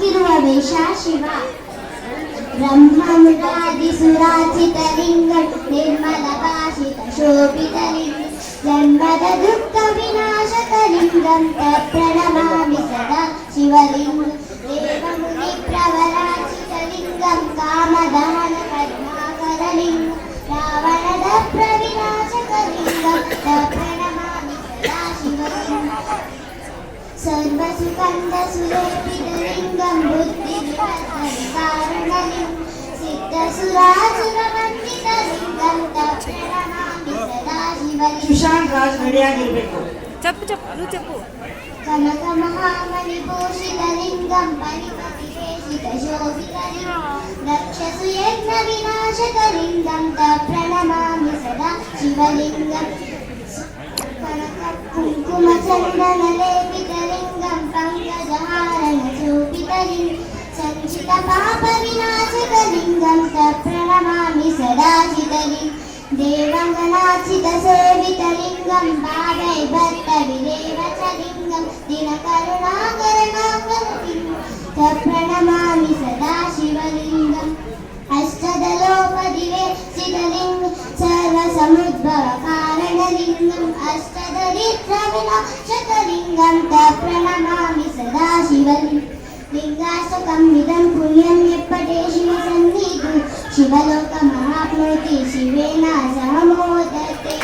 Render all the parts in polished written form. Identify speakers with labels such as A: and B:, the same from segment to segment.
A: ಹಾಕಿರುವ ವೇಷ ಶಿವ. ಬ್ರಹ್ಮಮುರಾದಿಸುರಾಚಿತಲಿಂಗ ನಿರ್ಮಲ ಭಾಷಿತ ಶೋಭಿತಲಿಂಗ ಜನ್ಮದ ದುಃಖ ವಿನಾಶಕಲಿಂಗಂ ಪ್ರಣಮಾಮಿ ಸದಾ ಶಿವಲಿಂಗ. ದೇವಮುನಿ ಪ್ರವರಾಚಿತಲಿಂಗಂ ಕಾಮದಹನ ಕರುಣಾಕರಲಿಂಗ ರಾವಣದ ಪ್ರವಿನಾಶಕಲಿಂಗಂ ಪ್ರಣಮಾಮಿ ಸದಾ ಶಿವಲಿಂಗ. ಸರ್ವಸುಗಂಧ ಸುಲೇಪಿತಲಿಂಗಂ ಬುದ್ಧಿವಿಕಾರಣಲಿಂಗ ಸಿದ್ಧಸುರಾಸುರವಂದಿತಲಿಂಗಂ ಪ್ರಣಮಾಮಿ ಸದಾ ಶಿವಲಿಂಗ.
B: ಸುಶಾಂತ್ ರಾಜ್ ರೆಡಿಯಾಗಿರ್ಬೇಕು.
C: ಚಪ್ಪು ಚಪ್ಪು ನೀವು ಚಪ್ಪು.
A: ಕನಕ ಮಹಾಮಣಿಭೂಷಿತಲಿಂಗಂ ಪರಿಪತಿವೇಶಿತ ಶೋಭಿತಲಿಂಗಂ ರಕ್ಷಸು ಯಜ್ಞ ವಿನಾಶಕಲಿಂಗಂ ಪ್ರಣಮಾಮಿ ಸದಾ ಶಿವಲಿಂಗಂ. ಕನಕ ಕುಂಕುಮ ಚಂದನ ಲೇಪಿತಲಿಂಗಂ ಪಂಕಜಹಾರಣ ಶೋಭಿತಲಿಂಗಂ ಸಂಚಿತ ಪಾಪ ವಿನಾಶಕಲಿಂಗಂ ಪ್ರಣಮಾಮಿ ಸದಾ ಶಿವಲಿಂಗಂ. ದೇವಂಗನಾಚಿತ ಸೇವಿತಲಿಂಗಂ ಪಾದೈ ಭಕ್ತ ವಿದೇವಚಲಿಂಗಂ ದಿನಕರುಣಾಕರಣಾಕರಲಿಂಗಂ ಪ್ರಣಮಾಮಿ ಸದಾ ಶಿವಲಿಂಗಂ. ಅಷ್ಟದಲೋಪದಿವೇಶಿತಲಿಂಗಂ ಸರ್ವಸಮುದ್ಭವ ಕಾರಣಲಿಂಗಂ ಅಷ್ಟದರಿದ್ರ ವಿನಾಶಕಲಿಂಗಂ ಪ್ರಣಮಾಮಿ ಸದಾ ಶಿವಲಿಂಗಂ. ಲಿಂಗಾಷ್ಟಕಂ ಇದಂ ಪುಣ್ಯಂ ಯಪ್ಪಟೇ ಶಿವ ಸನ್ನಿಧಿ ಶಿವಲೋಕ ಮಹಾಪ್ನೋತಿ ಶಿವೇನ ಸಹ ಮೋದತೆ.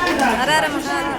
C: ಹರ ಹರ ಮಹಾದೇವ.